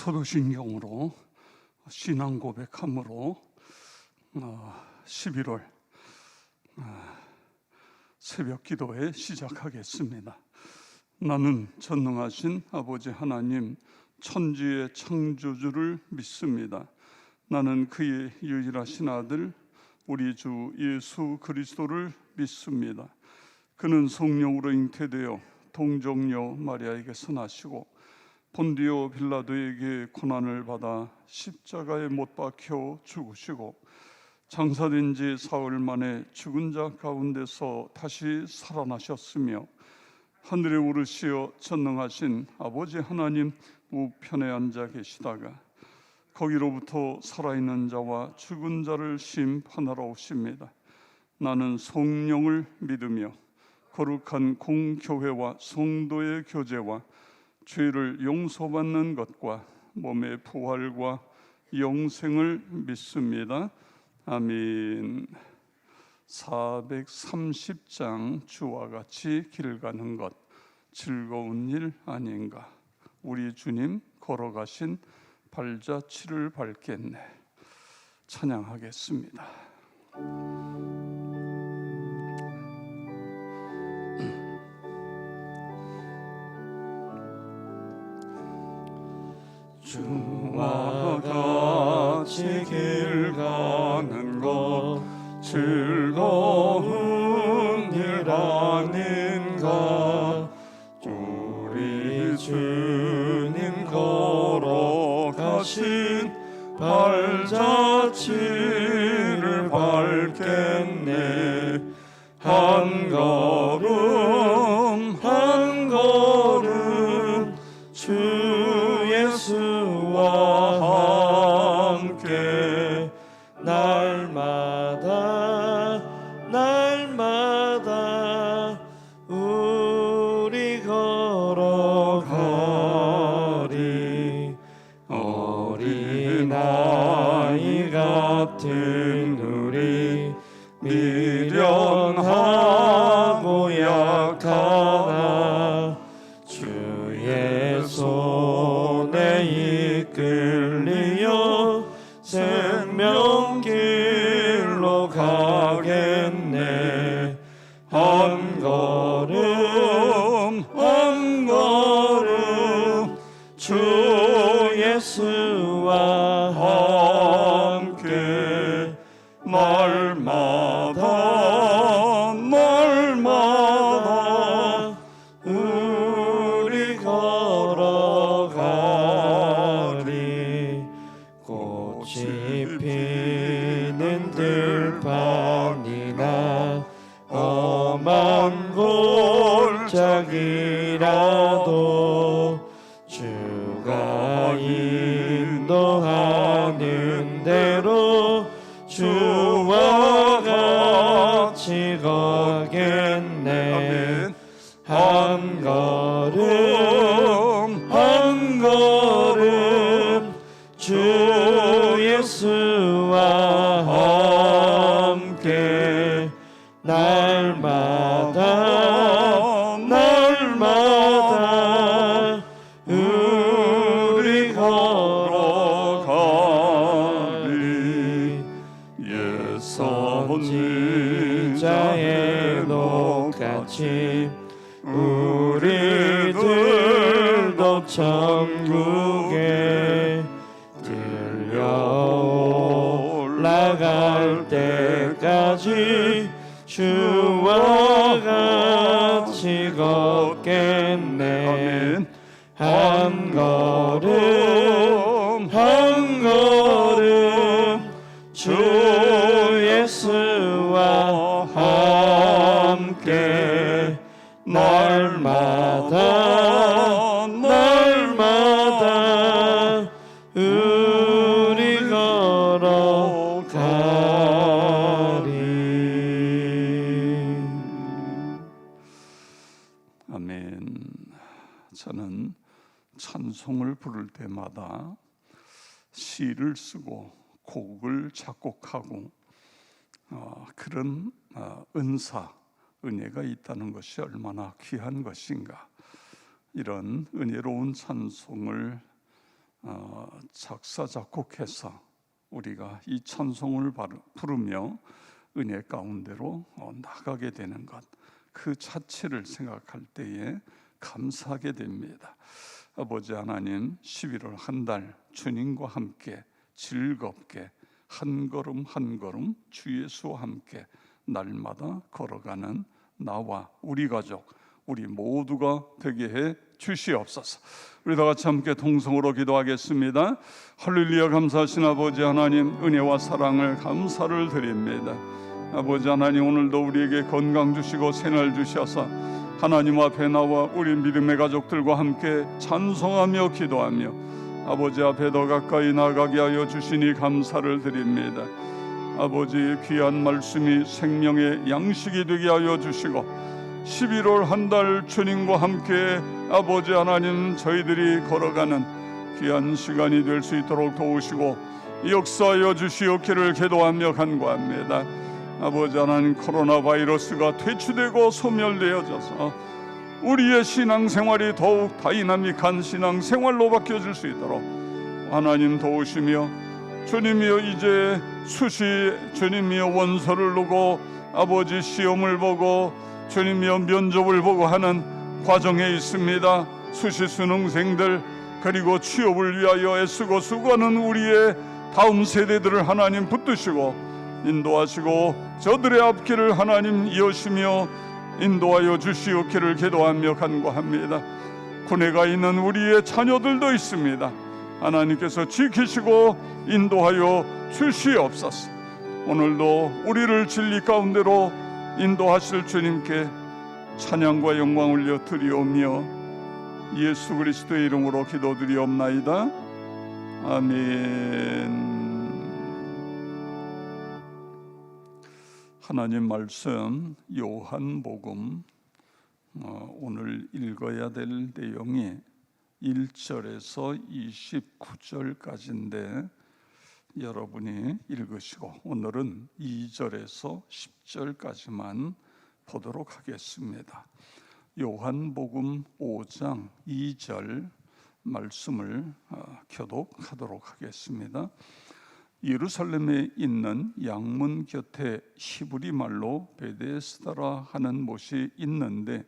사도신경으로 신앙 고백함으로 11월 새벽 기도회 시작하겠습니다. 나는 전능하신 아버지 하나님 천지의 창조주를 믿습니다. 나는 그의 유일하신 아들 우리 주 예수 그리스도를 믿습니다. 그는 성령으로 잉태되어 동정녀 마리아에게서 나시고 본디오 빌라도에게 고난을 받아 십자가에 못 박혀 죽으시고 장사된 지 사흘 만에 죽은 자 가운데서 다시 살아나셨으며 하늘에 오르시어 전능하신 아버지 하나님 우편에 앉아 계시다가 거기로부터 살아있는 자와 죽은 자를 심판하러 오십니다. 나는 성령을 믿으며 거룩한 공교회와 성도의 교제와 죄를 용서받는 것과 몸의 부활과 영생을 믿습니다. 아멘. 430장 주와 같이 길 가는 것 즐거운 일 아닌가. 우리 주님 걸어가신 발자취를 밟겠네. 찬양하겠습니다. 주와 같이 길 가는 것 즐거운 일 아닌가. 우리 주님 걸어가신 발자취를 밟겠네. 한 걸음 한 걸음 주 예수와 함께 날마다 우리 걸어가리. 어린아이 같은 우리 미련하고 약하나 주의 손에 이끌리어 생명길로 가겠네. 한 걸음 한 걸음 주 예수와 함께 날마다 우리 걸어가리. 꽃이 피는 들판이나 험한 골짜기라도 주가 인도하는 대로 주와 같이 걷겠네. 한 걸음 한 걸음 주 예수와 함께 날마다 우리 걸어가리. 옛 선지자의 녹같이 우리들도 천국에 올라갈 때까지 주와 같이 걷겠네. 한 걸음 한 걸음 주 예수와 함께 날마다 우리 걸어가리. 아멘. 저는 찬송을 부를 때마다 시를 쓰고 곡을 작곡하고 그런 은혜가 있다는 것이 얼마나 귀한 것인가. 이런 은혜로운 찬송을 작사 작곡해서 우리가 이 찬송을 부르며 은혜 가운데로 나가게 되는 것, 그 자체를 생각할 때에 감사하게 됩니다. 아버지 하나님, 11월 한 달 주님과 함께 즐겁게 한 걸음 한 걸음 주 예수와 함께 날마다 걸어가는 나와 우리 가족, 우리 모두가 되게 해 주시옵소서. 우리 다 같이 함께 통성으로 기도하겠습니다. 할렐루야. 감사하신 아버지 하나님, 은혜와 사랑을 감사를 드립니다. 아버지 하나님, 오늘도 우리에게 건강 주시고 새날 주셔서 하나님 앞에 나와 우리 믿음의 가족들과 함께 찬송하며 기도하며 아버지 앞에 더 가까이 나가게 하여 주시니 감사를 드립니다. 아버지 귀한 말씀이 생명의 양식이 되게 하여 주시고 11월 한 달 주님과 함께 아버지 하나님, 저희들이 걸어가는 귀한 시간이 될 수 있도록 도우시고 역사하여 주시옵기를 기도하며 간구합니다. 아버지 하나님, 코로나 바이러스가 퇴치되고 소멸되어져서 우리의 신앙생활이 더욱 다이나믹한 신앙생활로 바뀌어질 수 있도록 하나님 도우시며, 주님이여 이제 수시 주님이여 원서를 두고 아버지 시험을 보고 주님이여 면접을 보고 하는 과정에 있습니다. 수시 수능생들 그리고 취업을 위하여 애쓰고 수고하는 우리의 다음 세대들을 하나님 붙드시고 인도하시고 저들의 앞길을 하나님 이으시며 인도하여 주시옵기를 기도하며 간구합니다. 군에 가 있는 우리의 자녀들도 있습니다. 하나님께서 지키시고 인도하여 주시옵소서. 오늘도 우리를 진리 가운데로 인도하실 주님께 찬양과 영광 올려 드리오며 예수 그리스도의 이름으로 기도드리옵나이다. 아멘. 하나님 말씀 요한복음, 오늘 읽어야 될 내용이 1절에서 29절까지인데 여러분이 읽으시고 오늘은 2절에서 10절까지만 보도록 하겠습니다. 요한복음 5장 2절 말씀을 교독하도록 하겠습니다. 예루살렘에 있는 양문 곁에 히브리 말로 베데스다라 하는 못이 있는데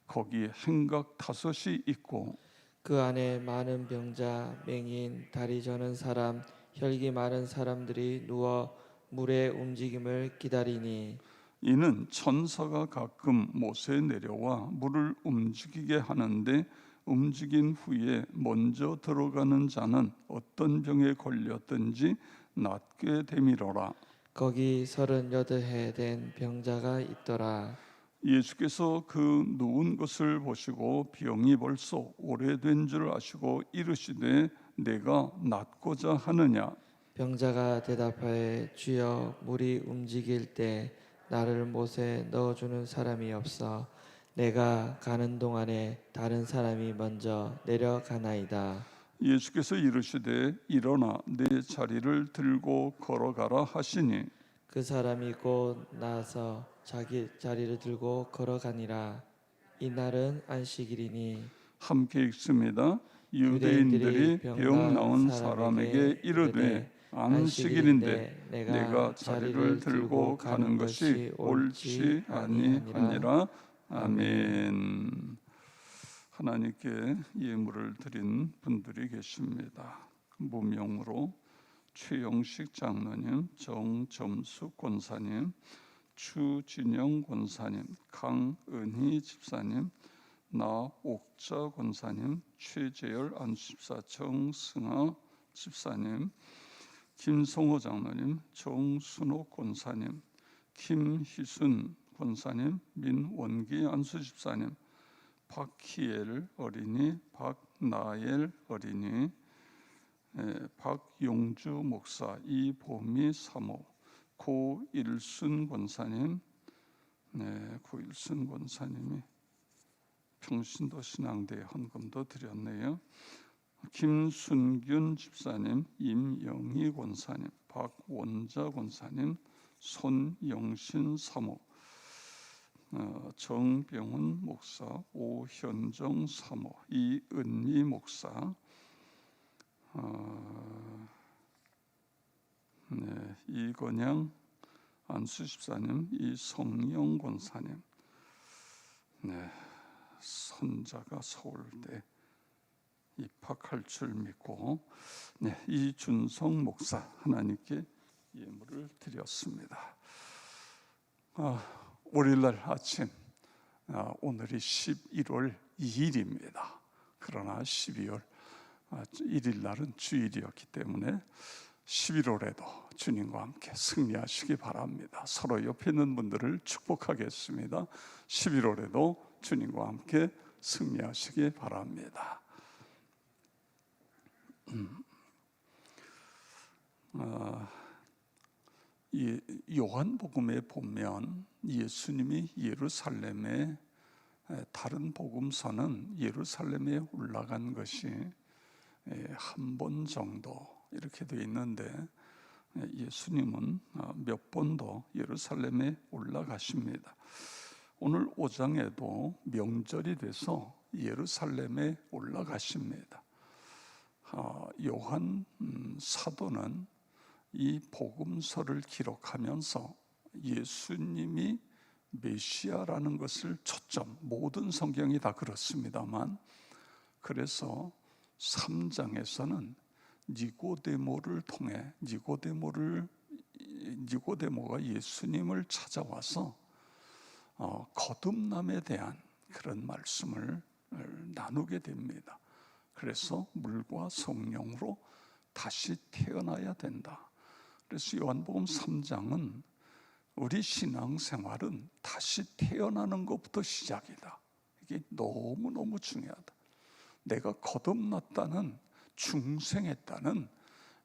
거기 행각 5이 있고 그 안에 많은 병자, 맹인, 다리 저는 사람, 혈기 많은 사람들이 누워 물의 움직임을 기다리니 이는 천사가 가끔 못에 내려와 물을 움직이게 하는데 움직인 후에 먼저 들어가는 자는 어떤 병에 걸렸든지 낫게 되미러라. 거기 38해 된 병자가 있더라. 예수께서 그 누운 것을 보시고 병이 벌써 오래된 줄 아시고 이르시되 내가 낫고자 하느냐. 병자가 대답하여 주여, 물이 움직일 때 나를 못에 넣어주는 사람이 없어 내가 가는 동안에 다른 사람이 먼저 내려가나이다. 예수께서 이르시되 일어나 내 자리를 들고 걸어가라 하시니 그 사람이 곧 나서 자기 자리를 들고 걸어가니라. 이날은 안식일이니 함께 읽습니다. 유대인들이 병 나은 사람에게 이르되 안식일인데 내가 자리를 들고 가는 것이 옳지 아니하니라. 아멘. 하나님께 예물을 드린 분들이 계십니다. 무명으로 최영식 장로님, 정점숙 권사님, 추진영 권사님, 강은희 집사님, 나옥자 권사님, 최재열 안수집사, 정승아 집사님, 김성호 장로님, 정순옥 권사님, 김희순 권사님, 민원기 안수집사님, 박희엘 어린이, 박나엘 어린이, 박용주 목사, 이보미 사모, 고일순 권사님, 고일순 권사님이 평신도 신앙대에 헌금도 드렸네요. 김순균 집사님, 임영희 권사님, 박원자 권사님, 손영신 사모, 정병훈 목사, 오현정 사모, 이은미 목사, 네, 이건양 안수집사님, 이성영 권사님, 네, 손자가 서울대 입학할 줄 믿고, 네, 이준성 목사 하나님께 예물을 드렸습니다. 월요일날 아침, 오늘이 11월 2일입니다. 그러나 12월 1일 날은 주일이었기 때문에 11월에도 주님과 함께 승리하시기 바랍니다. 서로 옆에 있는 분들을 축복하겠습니다. 11월에도 주님과 함께 승리하시기 바랍니다. 요한복음에 보면 예수님이 예루살렘에, 다른 복음서는 예루살렘에 올라간 것이 한 번 정도 이렇게 되어 있는데, 예수님은 몇 번 더 예루살렘에 올라가십니다. 오늘 5장에도 명절이 돼서 예루살렘에 올라가십니다. 요한 사도는 이 복음서를 기록하면서 예수님이 메시아라는 것을 초점, 모든 성경이 다 그렇습니다만, 그래서 3장에서는 니고데모를 통해 니고데모가 예수님을 찾아와서 거듭남에 대한 그런 말씀을 나누게 됩니다. 그래서 물과 성령으로 다시 태어나야 된다. 그래서 요한복음 3장은 우리 신앙생활은 다시 태어나는 것부터 시작이다. 이게 너무너무 중요하다. 내가 거듭났다는, 중생했다는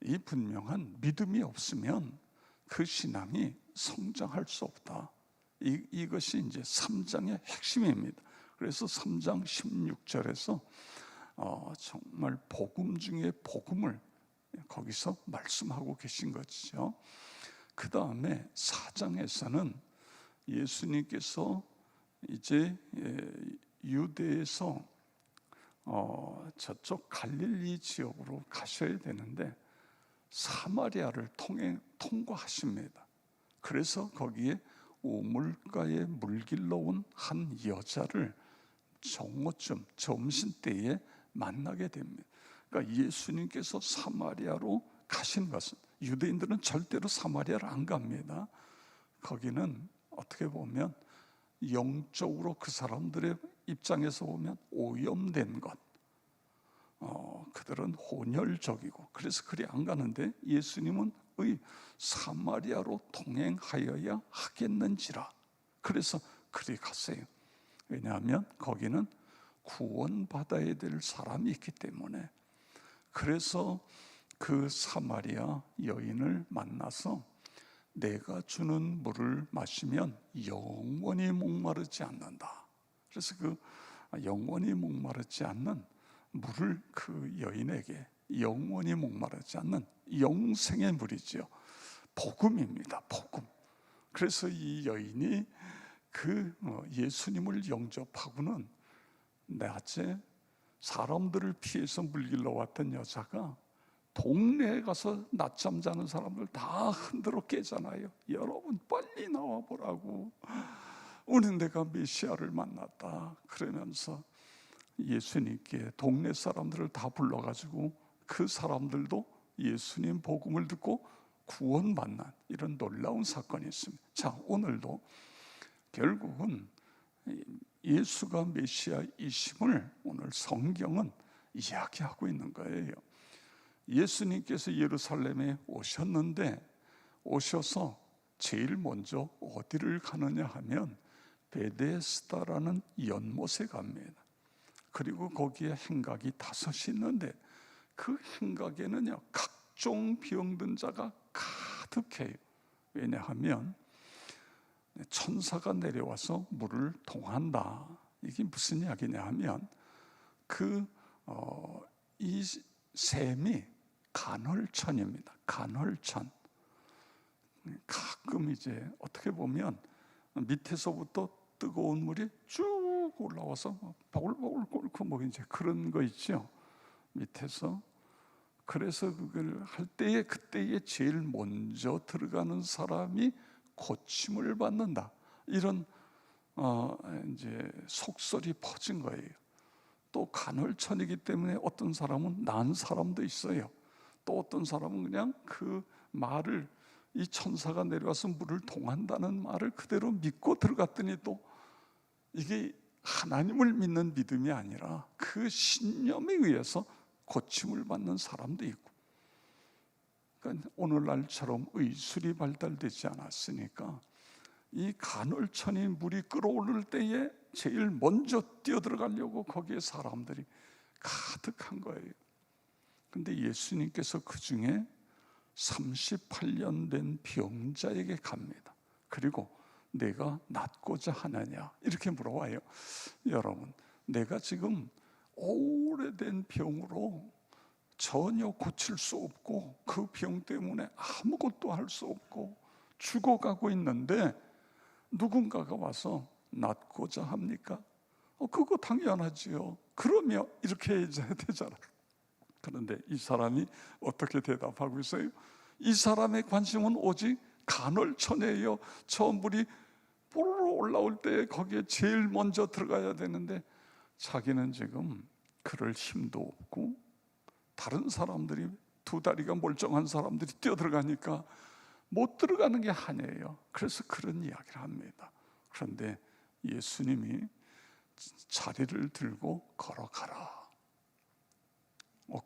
이 분명한 믿음이 없으면 그 신앙이 성장할 수 없다. 이것이 이제 3장의 핵심입니다. 그래서 3장 16절에서 정말 복음 중에 복음을 거기서 말씀하고 계신 것이죠. 그 다음에 4장에서는 예수님께서 이제 유대에서 저쪽 갈릴리 지역으로 가셔야 되는데 사마리아를 통과하십니다. 그래서 거기에 우물가에 물길러 온 한 여자를 정오쯤 점심때에 만나게 됩니다. 그러니까 예수님께서 사마리아로 가신 것은, 유대인들은 절대로 사마리아를 안 갑니다. 거기는 어떻게 보면 영적으로 그 사람들의 입장에서 보면 오염된 것, 그들은 혼혈적이고 그래서 그리 안 가는데, 예수님은 사마리아로 동행하여야 하겠는지라 그래서 그리 갔어요. 왜냐하면 거기는 구원받아야 될 사람이 있기 때문에. 그래서 그 사마리아 여인을 만나서 내가 주는 물을 마시면 영원히 목마르지 않는다. 그래서 그 영원히 목마르지 않는 물을 그 여인에게, 영원히 목마르지 않는 영생의 물이죠. 복음입니다. 복음. 그래서 이 여인이 그 예수님을 영접하고는, 낮에 사람들을 피해서 물길러 왔던 여자가 동네에 가서 낮잠 자는 사람들 다 흔들어 깨잖아요. 여러분 빨리 나와 보라고, 오늘 내가 메시아를 만났다 그러면서 예수님께 동네 사람들을 다 불러가지고 그 사람들도 예수님 복음을 듣고 구원받는 이런 놀라운 사건이 있습니다. 자, 오늘도 결국은 예수가 메시아이심을 오늘 성경은 이야기하고 있는 거예요. 예수님께서 예루살렘에 오셨는데, 오셔서 제일 먼저 어디를 가느냐 하면 베데스다라는 연못에 갑니다. 그리고 거기에 행각이 5이 있는데 그 행각에는요 각종 병든 자가 가득해요. 왜냐하면 천사가 내려와서 물을 통한다. 이게 무슨 이야기냐 하면 이 샘이 간헐천입니다. 간헐천. 가끔 이제 어떻게 보면 밑에서부터 뜨거운 물이 쭉 올라와서 바글바글 끓고 뭐 이제 그런 거 있죠. 밑에서 그래서 그걸 할 때에 그때에 제일 먼저 들어가는 사람이 고침을 받는다. 이런 이제 속설이 퍼진 거예요. 또 간헐천이기 때문에 어떤 사람은 난 사람도 있어요. 또 어떤 사람은 그냥 그 말을, 이 천사가 내려와서 물을 동한다는 말을 그대로 믿고 들어갔더니 또 이게 하나님을 믿는 믿음이 아니라 그 신념에 의해서 고침을 받는 사람도 있고, 그러니까 오늘날처럼 의술이 발달되지 않았으니까 이 간헐천이 물이 끓어오를 때에 제일 먼저 뛰어들어가려고 거기에 사람들이 가득한 거예요. 근데 예수님께서 그 중에 38년 된 병자에게 갑니다. 그리고 내가 낫고자 하느냐 이렇게 물어와요. 여러분, 내가 지금 오래된 병으로 전혀 고칠 수 없고 그 병 때문에 아무것도 할 수 없고 죽어가고 있는데 누군가가 와서 낫고자 합니까? 그거 당연하지요. 그러면 이렇게 해야 되잖아. 그런데 이 사람이 어떻게 대답하고 있어요? 이 사람의 관심은 오직 간헐천이에요. 저 물이 뽀로로 올라올 때 거기에 제일 먼저 들어가야 되는데 자기는 지금 그럴 힘도 없고 다른 사람들이, 두 다리가 멀쩡한 사람들이 뛰어들어가니까 못 들어가는 게 한이에요. 그래서 그런 이야기를 합니다. 그런데 예수님이 자리를 들고 걸어가라.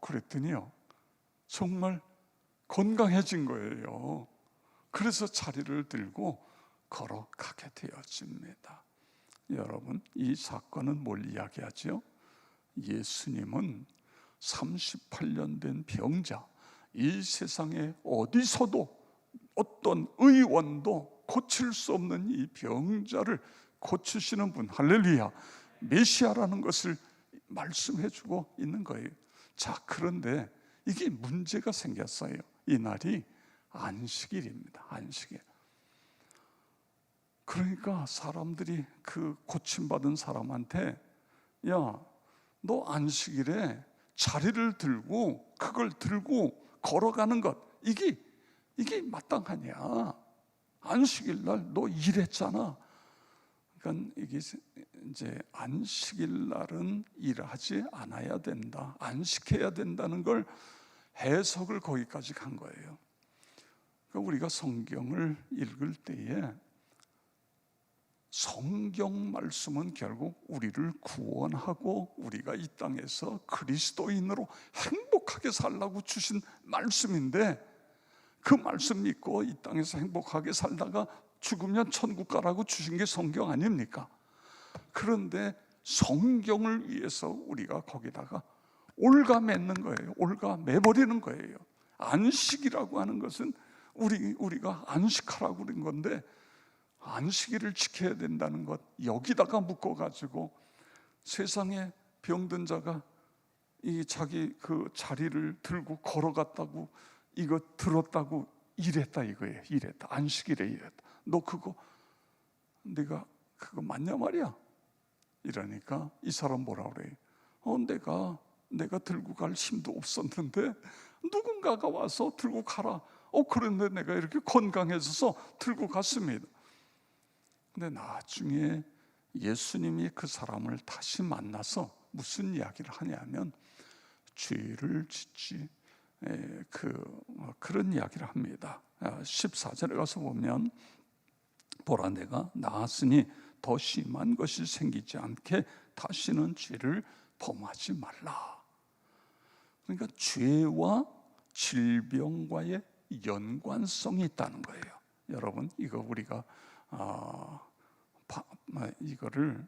그랬더니요, 정말 건강해진 거예요. 그래서 자리를 들고 걸어가게 되어집니다. 여러분, 이 사건은 뭘 이야기하죠? 예수님은 38년 된 병자, 이 세상에 어디서도 어떤 의원도 고칠 수 없는 이 병자를 고치시는 분, 할렐루야, 메시아라는 것을 말씀해 주고 있는 거예요. 자, 그런데 이게 문제가 생겼어요. 이 날이 안식일입니다. 안식일. 그러니까 사람들이 그 고침받은 사람한테, 야, 너 안식일에 자리를 들고 그걸 들고 걸어가는 것, 이게 마땅하냐? 안식일 날 너 일했잖아. 그러니까 이게 이제 안식일 날은 일하지 않아야 된다, 안식해야 된다는 걸 해석을 거기까지 간 거예요. 그러니까 우리가 성경을 읽을 때에 성경 말씀은 결국 우리를 구원하고 우리가 이 땅에서 그리스도인으로 행복하게 살라고 주신 말씀인데, 그 말씀 믿고 이 땅에서 행복하게 살다가 죽으면 천국 가라고 주신 게 성경 아닙니까? 그런데 성경을 위해서 우리가 거기다가 올가매는 거예요. 올가매버리는 거예요. 안식이라고 하는 것은 우리가 안식하라고 그런 건데, 안식일을 지켜야 된다는 것 여기다가 묶어가지고 세상에 병든 자가 이 자기 그 자리를 들고 걸어갔다고, 이거 들었다고 이랬다 이거예요. 이랬다, 안식일에 이랬다. 너 내가 그거 맞냐 말이야? 이러니까 이 사람 뭐라 그래요? 내가 들고 갈 힘도 없었는데 누군가가 와서 들고 가라. 그런데 내가 이렇게 건강해져서 들고 갔습니다. 근데 나중에 예수님이 그 사람을 다시 만나서 무슨 이야기를 하냐면 죄를 짓지, 그런 이야기를 합니다. 14절에 가서 보면, 보라, 내가 나았으니 더 심한 것이 생기지 않게 다시는 죄를 범하지 말라. 그러니까 죄와 질병과의 연관성이 있다는 거예요. 여러분, 이거 우리가 이거를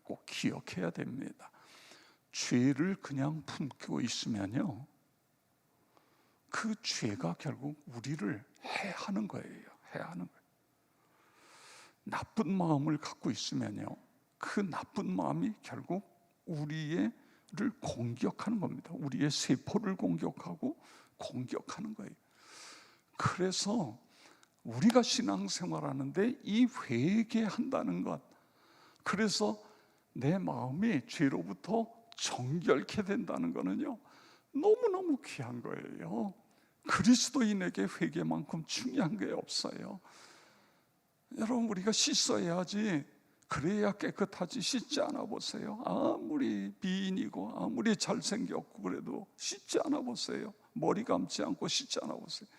꼭 기억해야 됩니다. 죄를 그냥 품고 있으면요, 그 죄가 결국 우리를 해하는 거예요. 해하는 거예요. 나쁜 마음을 갖고 있으면요, 그 나쁜 마음이 결국 우리를 공격하는 겁니다. 우리의 세포를 공격하고 공격하는 거예요. 그래서 우리가 신앙생활하는데 이 회개한다는 것, 그래서 내 마음이 죄로부터 정결케 된다는 것은요, 너무너무 귀한 거예요. 그리스도인에게 회개만큼 중요한 게 없어요. 여러분, 우리가 씻어야지, 그래야 깨끗하지. 씻지 않아 보세요. 아무리 미인이고 아무리 잘생겼고 그래도 씻지 않아 보세요. 머리 감지 않고 씻지 않아 보세요.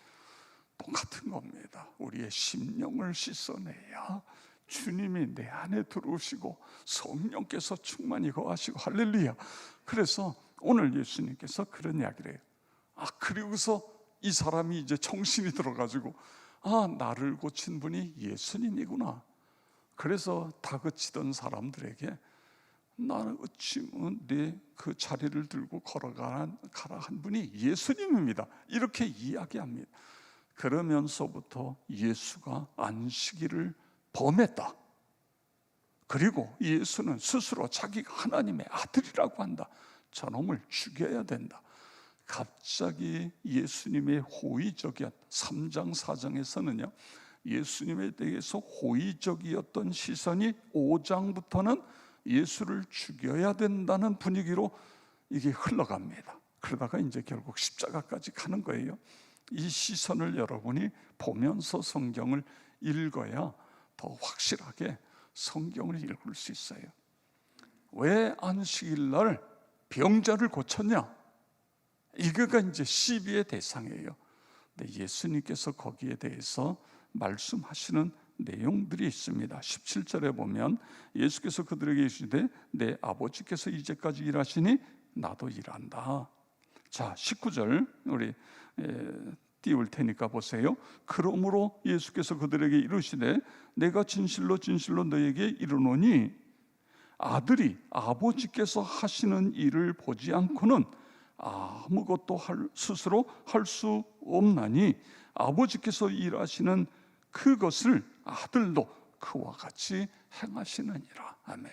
똑같은 겁니다. 우리의 심령을 씻어내야 주님이 내 안에 들어오시고 성령께서 충만히 거하시고, 할렐루야. 그래서 오늘 예수님께서 그런 이야기를 해요. 그리고서 이 사람이 이제 정신이 들어가지고, 나를 고친 분이 예수님이구나. 그래서 다그치던 사람들에게, 나는 어찌 내 그 자리를 들고 가라 한 분이 예수님입니다, 이렇게 이야기합니다. 그러면서부터 예수가 안식일을 범했다. 그리고 예수는 스스로 자기가 하나님의 아들이라고 한다. 저놈을 죽여야 된다. 갑자기 예수님의 호의적이었 3장 4장에서는요 예수님에 대해서 호의적이었던 시선이 5장부터는 예수를 죽여야 된다는 분위기로 이게 흘러갑니다. 그러다가 이제 결국 십자가까지 가는 거예요. 이 시선을 여러분이 보면서 성경을 읽어야 더 확실하게 성경을 읽을 수 있어요. 왜 안식일 날 병자를 고쳤냐? 이거가 이제 시비의 대상이에요. 근데 예수님께서 거기에 대해서 말씀하시는 내용들이 있습니다. 17절에 보면 예수께서 그들에게 이르시되 내 아버지께서 이제까지 일하시니 나도 일한다. 자, 19절 우리 띄울 테니까 보세요. 그러므로 예수께서 그들에게 이르시되 내가 진실로 진실로 너에게 이르노니 아들이 아버지께서 하시는 일을 보지 않고는 아무것도 스스로 할 수 없나니 아버지께서 일하시는 그것을 아들도 그와 같이 행하시느니라. 아멘.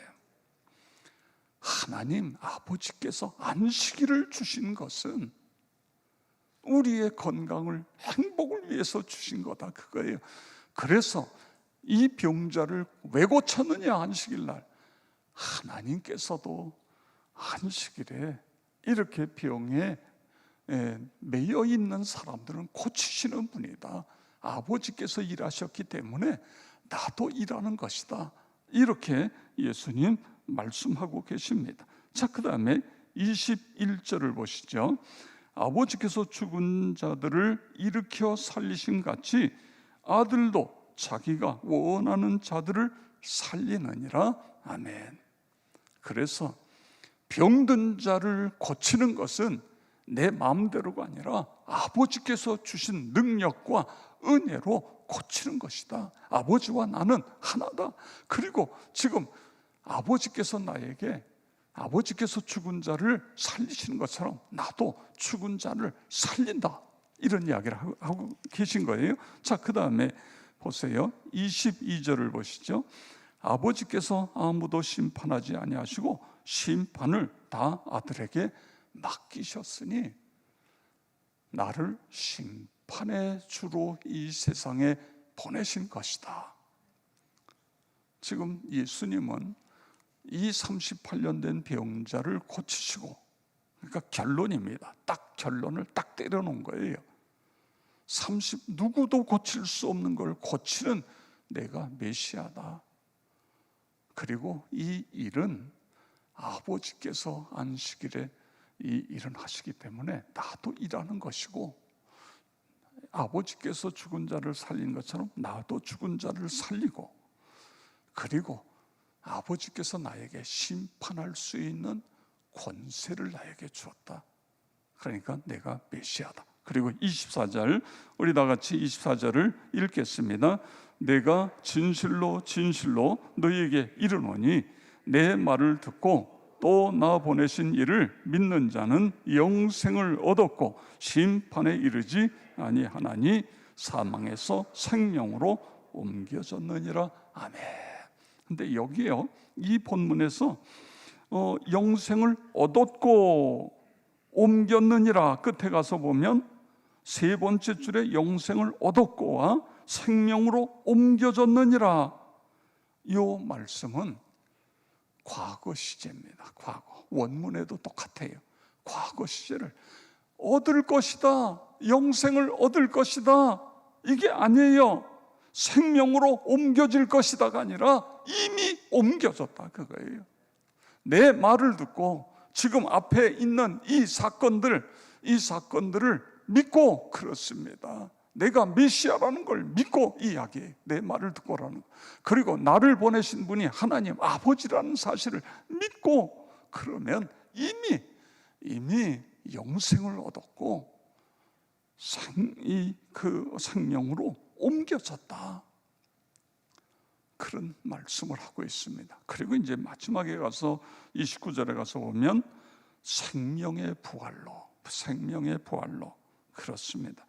하나님 아버지께서 안식일을 주신 것은 우리의 건강을, 행복을 위해서 주신 거다, 그거예요. 그래서 이 병자를 왜 고쳤느냐? 안식일 날 하나님께서도 안식일에 이렇게 병에 매여 있는 사람들은 고치시는 분이다. 아버지께서 일하셨기 때문에 나도 일하는 것이다, 이렇게 예수님 말씀하고 계십니다. 자, 그 다음에 21절을 보시죠. 아버지께서 죽은 자들을 일으켜 살리신 같이 아들도 자기가 원하는 자들을 살리느니라. 아멘. 그래서 병든 자를 고치는 것은 내 마음대로가 아니라 아버지께서 주신 능력과 은혜로 고치는 것이다. 아버지와 나는 하나다. 그리고 지금 아버지께서 나에게, 아버지께서 죽은 자를 살리시는 것처럼 나도 죽은 자를 살린다, 이런 이야기를 하고 계신 거예요. 자, 그 다음에 보세요. 22절을 보시죠. 아버지께서 아무도 심판하지 아니하시고 심판을 다 아들에게 맡기셨으니 나를 심판의 주로 이 세상에 보내신 것이다. 지금 예수님은 이 38년 된 병자를 고치시고, 그러니까 결론입니다. 딱 결론을 딱 때려놓은 거예요. 누구도 고칠 수 없는 걸 고치는 내가 메시아다. 그리고 이 일은 아버지께서 안식일에 이 일은 하시기 때문에 나도 일하는 것이고, 아버지께서 죽은 자를 살린 것처럼 나도 죽은 자를 살리고, 그리고 아버지께서 나에게 심판할 수 있는 권세를 나에게 주었다. 그러니까 내가 메시아다. 그리고 24절, 우리 다 같이 24절을 읽겠습니다. 내가 진실로 진실로 너희에게 이르노니 내 말을 듣고 또 나 보내신 이를 믿는 자는 영생을 얻었고 심판에 이르지 아니하나니 사망에서 생명으로 옮겨졌느니라. 아멘. 근데 여기요, 이 본문에서 영생을 얻었고 옮겼느니라 끝에 가서 보면 세 번째 줄에 영생을 얻었고와 생명으로 옮겨졌느니라, 이 말씀은 과거 시제입니다. 과거. 원문에도 똑같아요. 과거 시제를 얻을 것이다, 영생을 얻을 것이다, 이게 아니에요. 생명으로 옮겨질 것이다가 아니라 이미 옮겨졌다, 그거예요. 내 말을 듣고 지금 앞에 있는 이 사건들을 믿고, 그렇습니다, 내가 메시아라는 걸 믿고 이야기해. 내 말을 듣고라는 거. 그리고 나를 보내신 분이 하나님 아버지라는 사실을 믿고, 그러면 이미 영생을 얻었고 그 생명으로 옮겨졌다, 그런 말씀을 하고 있습니다. 그리고 이제 마지막에 가서 29절에 가서 보면 생명의 부활로, 그렇습니다.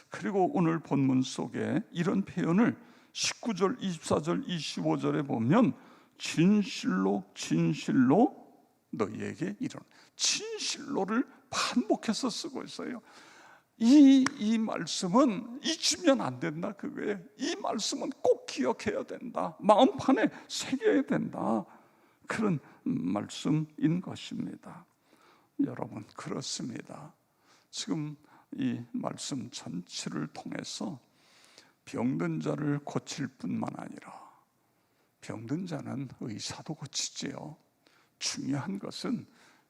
그리고 오늘 본문 속에 이런 표현을 19절, 24절, 25절에 보면 진실로 너희에게 이런, 진실로를 반복해서 쓰고 있어요. 이 말씀은 잊으면 안 된다, 그거예요. 이 말씀은 꼭 기억해야 된다, 마음판에 새겨야 된다, 그런 말씀인 것입니다. 여러분, 그렇습니다. 지금 이 말씀 전체를 통해서 병든 자를 고칠 뿐만 아니라, 병든 자는 의사도 고치지요. 중요한 것은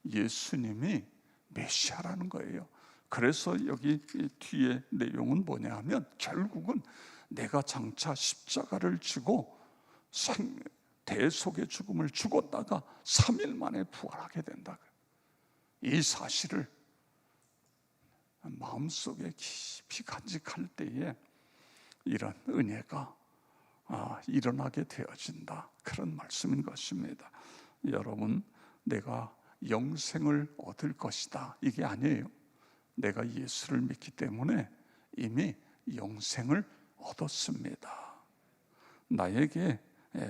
예수님이 메시아라는 거예요. 그래서 여기 뒤에 내용은 뭐냐 하면, 결국은 내가 장차 십자가를 지고 대속의 죽음을 죽었다가 3일 만에 부활하게 된다, 이 사실을 마음속에 깊이 간직할 때에 이런 은혜가 일어나게 되어진다, 그런 말씀인 것입니다. 여러분, 내가 영생을 얻을 것이다, 이게 아니에요. 내가 예수를 믿기 때문에 이미 영생을 얻었습니다. 나에게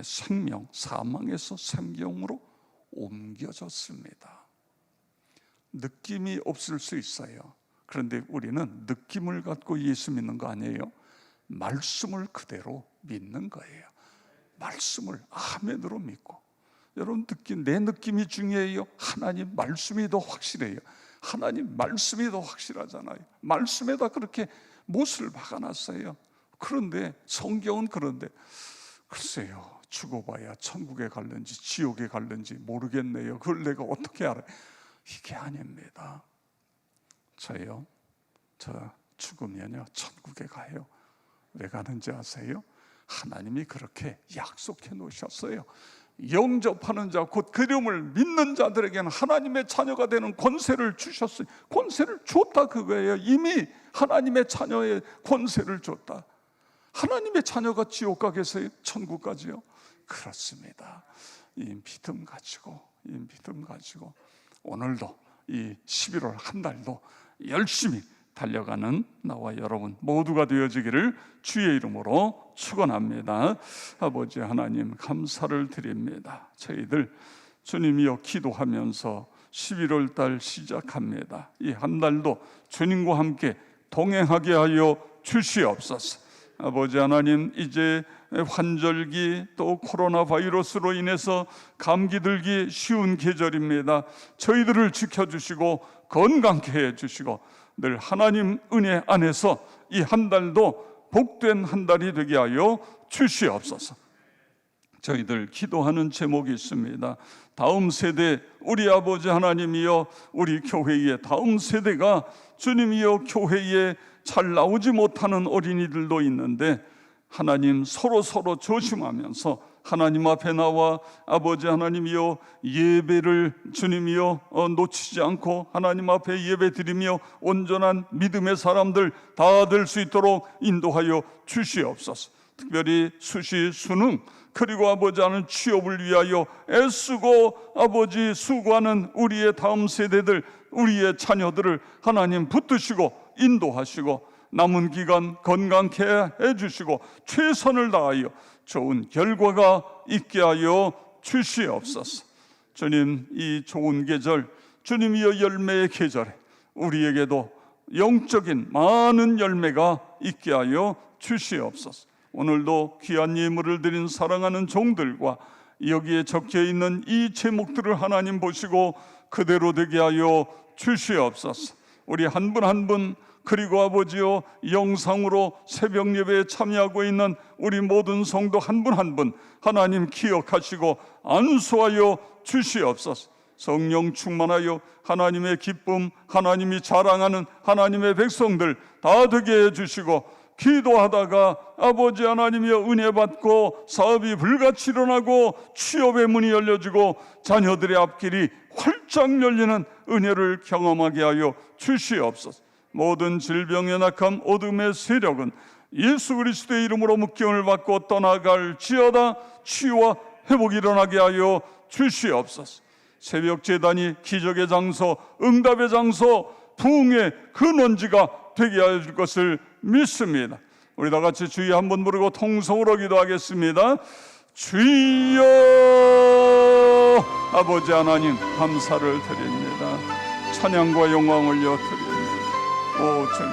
생명, 사망에서 생명으로 옮겨졌습니다. 느낌이 없을 수 있어요. 그런데 우리는 느낌을 갖고 예수 믿는 거 아니에요. 말씀을 그대로 믿는 거예요. 말씀을 아멘으로 믿고. 여러분, 내 느낌이 중요해요? 하나님 말씀이 더 확실해요. 하나님 말씀이 더 확실하잖아요. 말씀에다 그렇게 못을 박아놨어요. 그런데 성경은 그런데 글쎄요, 죽어봐야 천국에 갈는지 지옥에 갈는지 모르겠네요. 그걸 내가 어떻게 알아요? 이게 아닙니다. 저 죽으면요 천국에 가요. 왜 가는지 아세요? 하나님이 그렇게 약속해 놓으셨어요. 영접하는 자, 곧 그 이름을 믿는 자들에게는 하나님의 자녀가 되는 권세를 주셨어요. 권세를 줬다, 그거예요. 이미 하나님의 자녀의 권세를 줬다. 하나님의 자녀가 지옥 가겠어요? 천국 가지요? 그렇습니다. 이 믿음 가지고 오늘도 이 11월 한 달도 열심히 달려가는 나와 여러분 모두가 되어지기를 주의 이름으로 축원합니다. 아버지 하나님, 감사를 드립니다. 저희들 주님이여 기도하면서 11월 달 시작합니다. 이 한 달도 주님과 함께 동행하게 하여 주시옵소서. 아버지 하나님, 이제 환절기 또 코로나 바이러스로 인해서 감기 들기 쉬운 계절입니다. 저희들을 지켜주시고 건강케 해주시고 늘 하나님 은혜 안에서 이 한 달도 복된 한 달이 되게 하여 주시옵소서. 저희들 기도하는 제목이 있습니다. 다음 세대, 우리 아버지 하나님이여, 우리 교회의 다음 세대가 주님이여 교회에 잘 나오지 못하는 어린이들도 있는데 하나님 서로 조심하면서 하나님 앞에 나와 아버지 하나님이여 예배를 주님이여 놓치지 않고 하나님 앞에 예배 드리며 온전한 믿음의 사람들 다 될 수 있도록 인도하여 주시옵소서. 특별히 수시, 수능 그리고 아버지 하나님 취업을 위하여 애쓰고 아버지 수고하는 우리의 다음 세대들, 우리의 자녀들을 하나님 붙드시고 인도하시고 남은 기간 건강케 해주시고 최선을 다하여 좋은 결과가 있게 하여 주시옵소서. 주님, 이 좋은 계절, 주님이여 열매의 계절에 우리에게도 영적인 많은 열매가 있게 하여 주시옵소서. 오늘도 귀한 예물을 드린 사랑하는 종들과 여기에 적혀 있는 이 제목들을 하나님 보시고 그대로 되게 하여 주시옵소서. 우리 한 분 한 분, 그리고 아버지요, 영상으로 새벽 예배에 참여하고 있는 우리 모든 성도 한 분 한 분 하나님 기억하시고 안수하여 주시옵소서. 성령 충만하여 하나님의 기쁨, 하나님이 자랑하는 하나님의 백성들 다 되게 해주시고, 기도하다가 아버지 하나님이여 은혜 받고 사업이 불같이 일어나고 취업의 문이 열려지고 자녀들의 앞길이 활짝 열리는 은혜를 경험하게 하여 주시옵소서. 모든 질병의 낙함, 어둠의 세력은 예수 그리스도의 이름으로 묶임을 받고 떠나갈지어다. 치유와 회복이 일어나게 하여 주시옵소서. 새벽 제단이 기적의 장소, 응답의 장소, 부흥의 근원지가 되게 하여 줄 것을 믿습니다. 우리 다 같이 주여 한번 부르고 통성으로 기도하겠습니다. 주여, 아버지 하나님 감사를 드립니다. 찬양과 영광을 올려 드립니다. 오 주님,